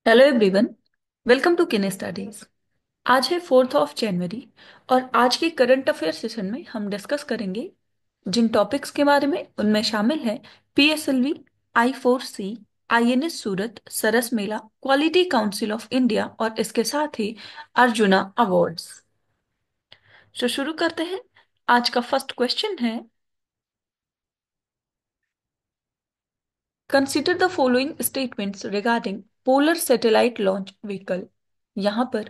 Hello everyone. Welcome to किने studies. आज है 4 जनवरी और आज के करंट अफेयर सेशन में हम डिस्कस करेंगे जिन टॉपिक्स के बारे में। उनमें शामिल है PSLV, I4C, INS Surat, Saras Mela, quality Council of India और इसके साथ ही अर्जुना अवार्ड्स। तो शुरू करते हैं। आज का फर्स्ट क्वेश्चन है, consider the following statements regarding polar satellite launch vehicle. यहाँ पर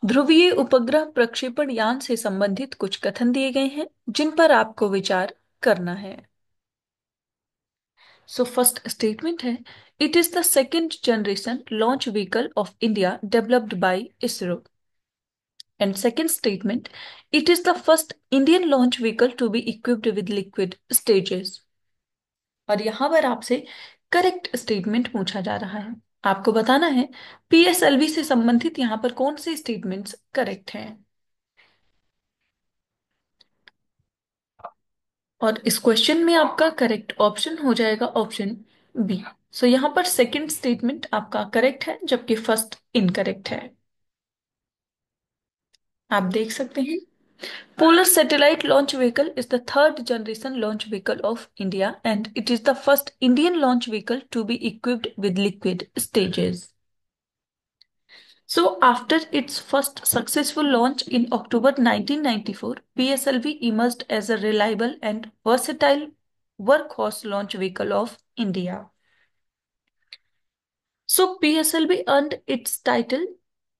ध्रुवीय उपग्रह प्रक्षेपण यान से संबंधित कुछ कथन दिए गए हैं जिन पर आपको विचार करना है। सो फर्स्ट स्टेटमेंट है, it is the second generation launch vehicle of India developed by ISRO. And second statement, it is the first Indian launch vehicle to be equipped with liquid stages. और यहां पर आपसे करेक्ट स्टेटमेंट पूछा जा रहा है। आपको बताना है पीएसएलवी से संबंधित यहां पर कौन से स्टेटमेंट्स करेक्ट हैं। और इस क्वेश्चन में आपका करेक्ट ऑप्शन हो जाएगा ऑप्शन बी। सो यहां पर सेकंड स्टेटमेंट आपका करेक्ट है जबकि फर्स्ट इनकरेक्ट है। आप देख सकते हैं, polar satellite launch vehicle is the third generation launch vehicle of India and it is the first Indian launch vehicle to be equipped with liquid stages. So, after its first successful launch in October 1994, PSLV emerged as a reliable and versatile workhorse launch vehicle of India. So, PSLV earned its title,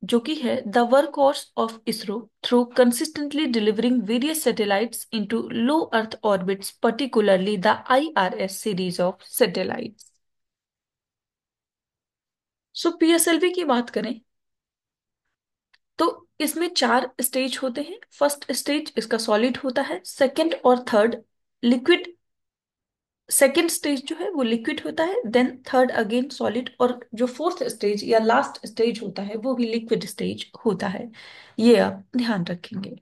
जो कि है the workhorse of ISRO, through consistently delivering various satellites into low Earth orbits, particularly the IRS series of satellites. So, PSLV की बात करें तो इसमें 4 stage होते हैं। फर्स्ट स्टेज इसका सॉलिड होता है, सेकंड और थर्ड लिक्विड। सेकंड स्टेज जो है वो लिक्विड होता है, देन थर्ड अगेन सॉलिड, और जो फोर्थ स्टेज या लास्ट स्टेज होता है वो भी लिक्विड स्टेज होता है। ये आप ध्यान रखेंगे।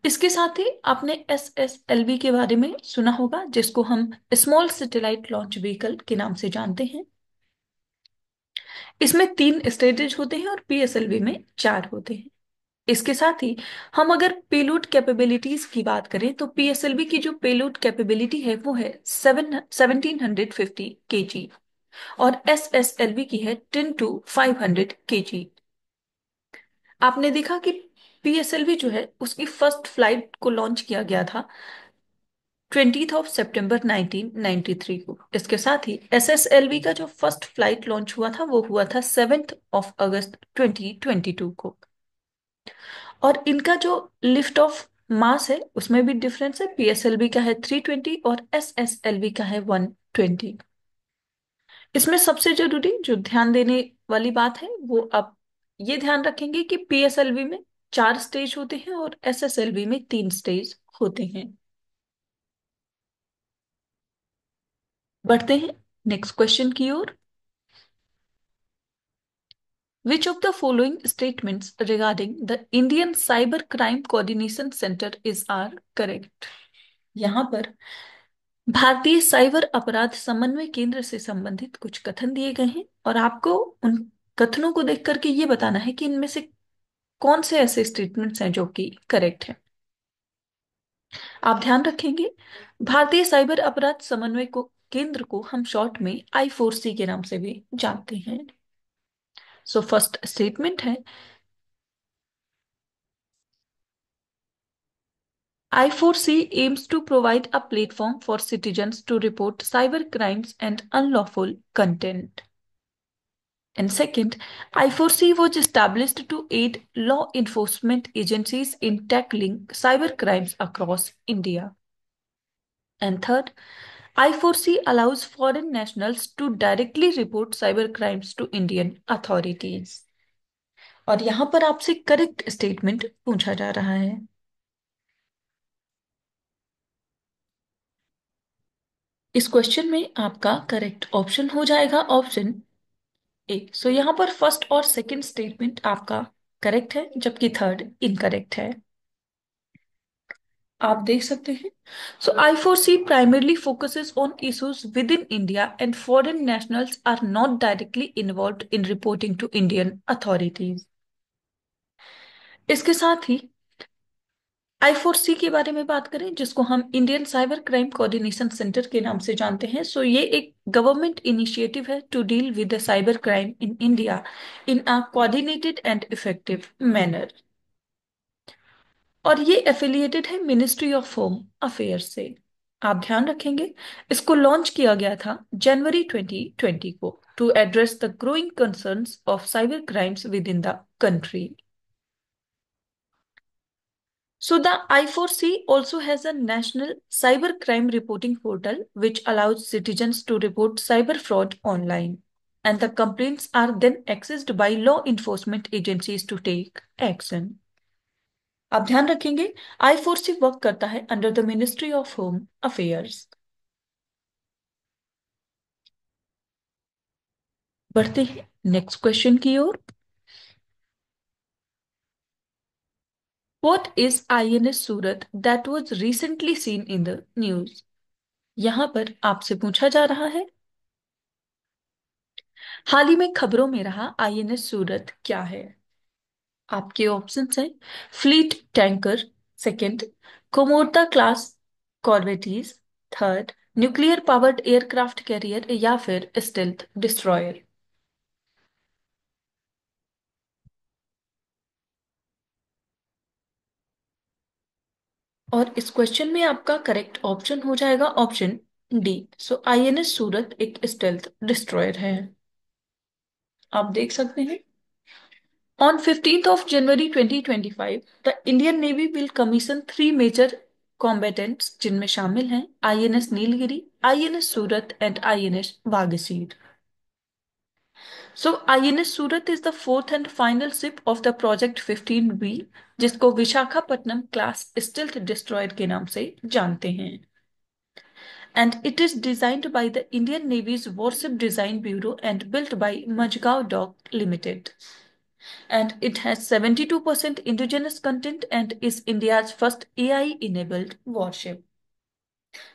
इसके साथ ही आपने SSLV के बारे में सुना होगा, जिसको हम स्मॉल सैटेलाइट लॉन्च व्हीकल के नाम से जानते हैं। इसमें 3 स्टेजेस होते हैं और पीएसएलवी में 4 होते हैं। इसके साथ ही हम अगर पेलोड कैपेबिलिटीज की बात करें तो पीएसएलवी की जो पेलोड कैपेबिलिटी है वो है 1750 kg और एसएसएलवी की है 10 to 500 kg। आपने देखा कि पीएसएलवी जो है उसकी फर्स्ट फ्लाइट को लॉन्च किया गया था 20 सितंबर 1993 को। इसके साथ ही एसएसएलवी का जो फर्स्ट फ्लाइट लॉन्च हुआ था वो हुआ था 7 अगस्त 2022 को। और इनका जो लिफ्ट ऑफ मास है उसमें भी डिफरेंस है। पीएसएलवी का है 320 और एसएसएलवी का है 120। इसमें सबसे जरूरी जो ध्यान देने वाली बात है वो आप ये ध्यान रखेंगे कि पीएसएलवी में 4 स्टेज होते हैं और एसएसएलवी में 3 स्टेज होते हैं। बढ़ते हैं नेक्स्ट क्वेश्चन की ओर। Which of the following statements regarding the Indian Cyber Crime Coordination Center is are correct? यहाँ पर भारतीय साइबर अपराध समन्वय केंद्र से संबंधित कुछ कथन दिए गए हैं और आपको उन कथनों को देख करके ये बताना है कि इनमें से कौन से ऐसे स्टेटमेंट्स हैं जो कि करेक्ट हैं। आप ध्यान रखेंगे, भारतीय साइबर अपराध समन्वय को केंद्र को हम शॉर्ट में I4C के नाम से भी जानते हैं। सो फर्स्ट स्टेटमेंट है, I4C aims to provide a platform for citizens to report cyber crimes and unlawful content. And second, I4C was established to aid law enforcement agencies in tackling cyber crimes across India. And third, I4C allows foreign nationals to directly report cyber crimes to Indian authorities. और यहां पर आपसे correct statement पूछा जा रहा है। इस question में आपका करेक्ट ऑप्शन हो जाएगा ऑप्शन ए। सो यहां पर फर्स्ट और सेकंड स्टेटमेंट आपका करेक्ट है जबकि थर्ड इनकरेक्ट है। आप देख सकते हैं। सो I4C primarily focuses on issues within India and foreign nationals are not directly involved in reporting to Indian authorities. इसके साथ ही I4C के बारे में बात करें, जिसको हम Indian cyber crime coordination centre के नाम से जानते हैं। सो ये एक गवर्नमेंट इनिशिएटिव है to deal with the cyber crime in India in a coordinated and effective manner. और ये एफिलिएटेड है मिनिस्ट्री ऑफ होम अफेयर्स से। आप ध्यान रखेंगे, इसको लॉन्च किया गया था जनवरी 2020 को to address the growing concerns of cyber crimes within the country. So the I4C also has a national cyber crime reporting portal which allows citizens to report cyber fraud online. And the complaints are then accessed by law enforcement agencies to take action. आप ध्यान रखेंगे, I4C work करता है under the ministry of home affairs. बढ़ते हैं next question की ओर। What is INS Surat that was recently seen in the news? यहां पर आपसे पूछा जा रहा है, हाल ही में खबरों में रहा INS सूरत क्या है? आपके ऑप्शंस हैं fleet tanker, second Kamorta class corvettes, third nuclear powered aircraft carrier या फिर स्टेल्थ डिस्ट्रॉयर। और इस क्वेश्चन में आपका करेक्ट ऑप्शन हो जाएगा ऑप्शन डी। सो INS सूरत एक स्टेल्थ डिस्ट्रॉयर है। आप देख सकते हैं, On 15th of January 2025, the Indian Navy will commission three major combatants जिनमें शामिल हैं INS Nilgiri, INS Surat and INS वागीसीर। So INS Surat is the fourth and final ship of the Project 15B, जिसको Visakhapatnam class stealth destroyer के नाम से जानते हैं। And it is designed by the Indian Navy's Warship Design Bureau and built by Majgaon Dock Limited. And it has 72% indigenous content and is India's first AI-enabled warship.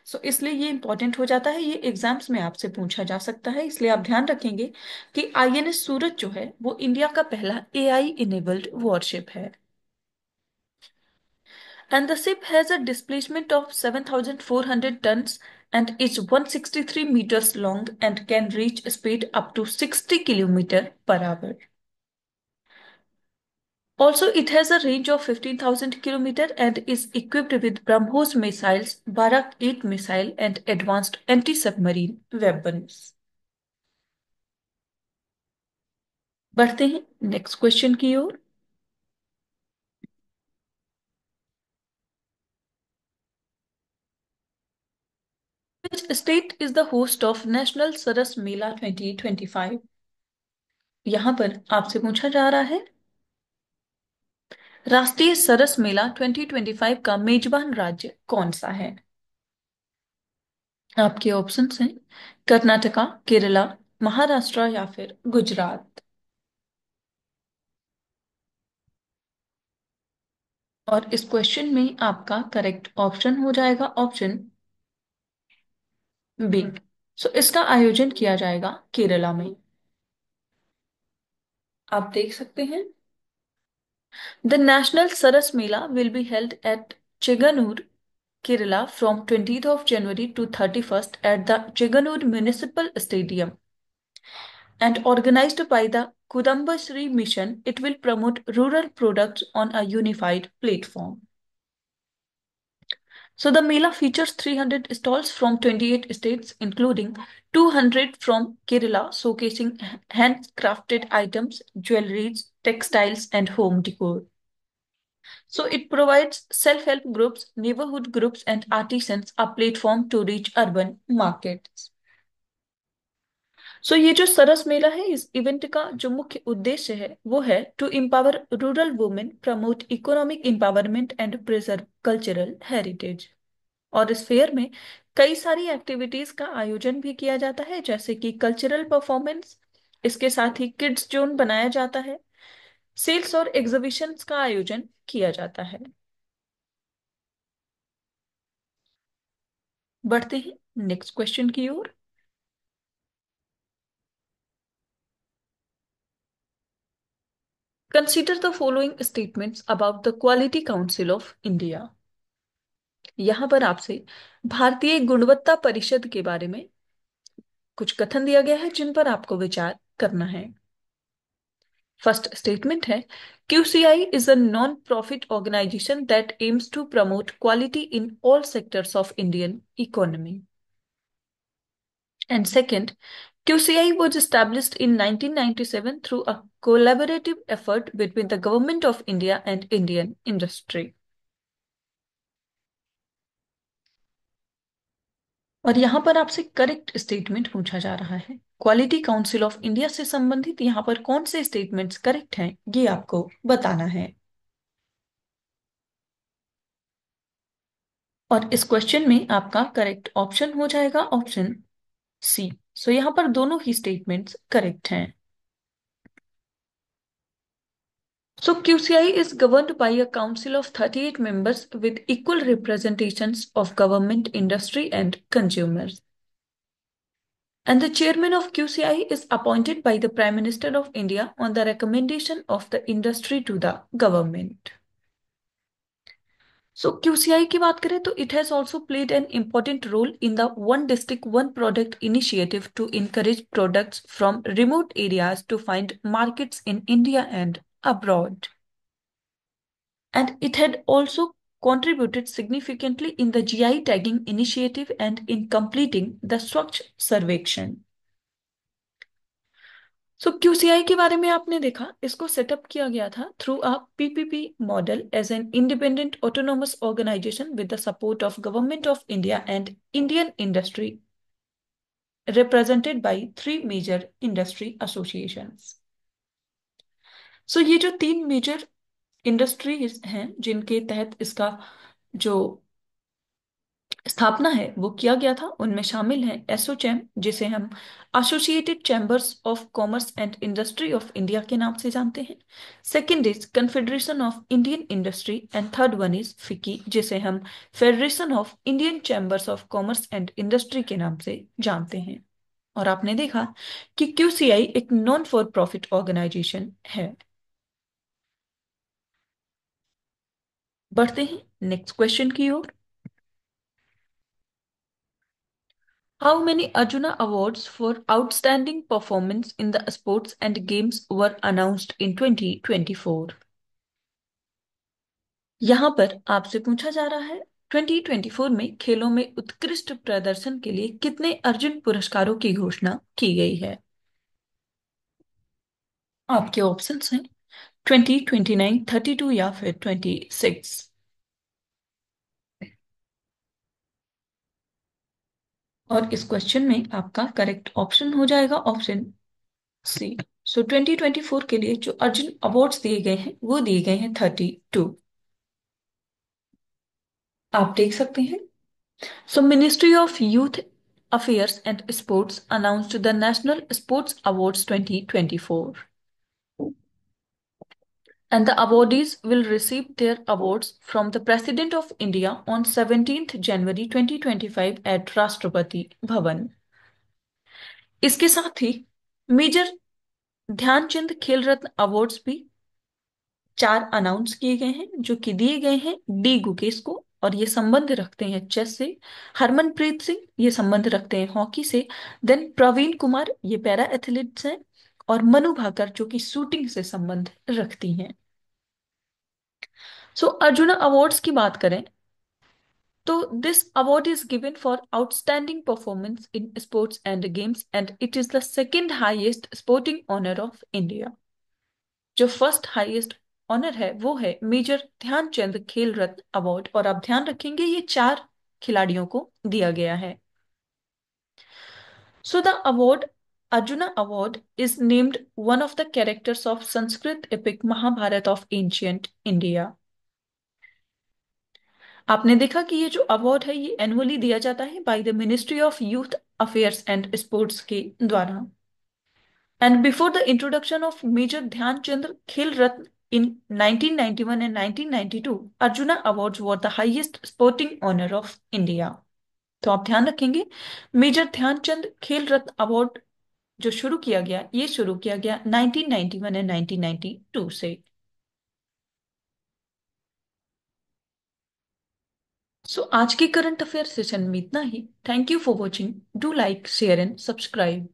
सो इसलिए ये important हो जाता है, ये एग्जाम्स में आपसे पूछा जा सकता है, इसलिए आप ध्यान रखेंगे कि INS सूरत जो है वो इंडिया का पहला AI-enabled warship है। And the ship has a displacement of 7,400 tons and is 163 meters long and can reach speed up to 60 kilometer per hour. Also, it has a range of 15,000 km and is equipped with BrahMos missiles, Barak 8 missile, and advanced anti-submarine weapons. बढ़ते हैं next question की ओर। Which state is the host of National Saras Mela 2025? यहां पर आपसे पूछा जा रहा है, राष्ट्रीय सरस मेला 2025 का मेजबान राज्य कौन सा है? आपके ऑप्शंस हैं कर्नाटका, केरला, महाराष्ट्र या फिर गुजरात। और इस क्वेश्चन में आपका करेक्ट ऑप्शन हो जाएगा ऑप्शन बी। सो इसका आयोजन किया जाएगा केरला में। आप देख सकते हैं, the national Saras Mela will be held at Chengannur, Kerala from 20th of January to 31st at the Cheganur Municipal Stadium and organized by the Kudambashree Mission. It will promote rural products on a unified platform. So the Mela features 300 stalls from 28 states, including 200 from Kerala, showcasing handcrafted items, jewelries, textiles, and home decor. So it provides self-help groups, neighborhood groups, and artisans a platform to reach urban markets. सो ये जो सरस मेला है, इस event का जो मुख्य उद्देश्य है वो है to empower rural women, promote economic empowerment and preserve cultural heritage. और इस फेयर में कई सारी एक्टिविटीज का आयोजन भी किया जाता है, जैसे कि कल्चरल परफॉर्मेंस, इसके साथ ही किड्स जोन बनाया जाता है, सेल्स और एग्जीबिशंस का आयोजन किया जाता है। बढ़ते हैं नेक्स्ट क्वेश्चन की ओर। Consider the following statements about the Quality Council of India. यहां पर आपसे भारतीय गुणवत्ता परिषद के बारे में कुछ कथन दिया गया है जिन पर आपको विचार करना है। फर्स्ट स्टेटमेंट है, QCI is a non-profit organization that aims to promote quality in all sectors of Indian economy. And second, QCI was established in 1997 through a collaborative effort between the Government of India and Indian industry. और यहां पर आपसे correct statement पूछा जा रहा है। Quality Council of India से संबंधित यहां पर कौन से स्टेटमेंट्स करेक्ट हैं ये आपको बताना है। और इस क्वेश्चन में आपका करेक्ट ऑप्शन हो जाएगा ऑप्शन सी। सो यहां पर दोनों ही स्टेटमेंट्स करेक्ट हैं। So QCI is governed by a council of 38 members with equal representations of government, industry, and consumers. And the chairman of QCI is appointed by the Prime Minister of India on the recommendation of the industry to the government. So QCI की बात करें तो it has also played an important role in the One District One Product initiative to encourage products from remote areas to find markets in India and abroad. And it had also contributed significantly in the GI tagging initiative and in completing the Swachh Sarvekshan. So QCI के बारे में आपने देखा, इसको setup किया गया था through a PPP model as an independent autonomous organisation with the support of government of India and Indian industry represented by three major industry associations. So ये जो तीन मेजर इंडस्ट्रीज हैं जिनके तहत इसका जो स्थापना है वो किया गया था, उनमें शामिल है एसोचैम, जिसे हम associated chambers of commerce and industry of India के नाम से जानते हैं। Second is confederation of Indian industry and third one is फिकी, जिसे हम federation of Indian chambers of commerce and industry के नाम से जानते हैं। और आपने देखा कि QCI एक नॉन फॉर प्रॉफिट ऑर्गेनाइजेशन है। बढ़ते हैं नेक्स्ट क्वेश्चन की ओर। How many Arjuna Awards for outstanding performance in the sports and games were announced in 2024? यहां पर आपसे पूछा जा रहा है 2024 में खेलों में उत्कृष्ट प्रदर्शन के लिए कितने अर्जुन पुरस्कारों की घोषणा की गई है। आपके ऑप्शंस हैं 20, 29, 32 या फिर 26। और इस क्वेश्चन में आपका करेक्ट ऑप्शन हो जाएगा ऑप्शन सी। सो 2024 के लिए जो अर्जुन अवार्ड्स दिए गए हैं वो दिए गए हैं 32। आप देख सकते हैं। सो ministry of youth affairs and sports announced the national sports awards 2024 and the awardees will receive their awards from the President of India on 17th January 2025 at Rashtrapati Bhavan. इसके साथ ही मेजर ध्यानचंद खेल रत्न अवार्ड्स भी चार अनाउंस किए गए हैं जो कि दिए गए हैं डी गुकेश को, और ये संबंध रखते हैं चेस से। हरमनप्रीत सिंह ये संबंध रखते हैं हॉकी से। देन प्रवीण कुमार ये पैरा एथलीट्स हैं। और मनु भाकर जो कि शूटिंग से संबंध रखती हैं। सो अर्जुना अवार्ड्स की बात करें तो this award is given for outstanding performance in sports and games and it is the second highest sporting honour of India. जो फर्स्ट हाईएस्ट ऑनर है वो है मेजर ध्यानचंद खेल रत्न अवार्ड, और आप ध्यान रखेंगे ये चार खिलाड़ियों को दिया गया है। So the award Arjuna award is named one of the characters of Sanskrit epic Mahabharata of ancient India. आपने देखा कि ये जो अवार्ड है ये एनुअली दिया जाता है by the ministry of youth affairs and sports के द्वारा। And before the introduction of Major Dhyan Chand Khel Ratna in 1991 and 1992, Arjuna Awards were the highest sporting honor of India. तो आप ध्यान रखेंगे, मेजर ध्यानचंद खेल रत्न अवार्ड जो शुरू किया गया, ये शुरू किया गया 1991 एंड 1992 से। सो आज के करंट अफेयर सेशन में इतना ही। Thank you for watching. Do like, share and subscribe.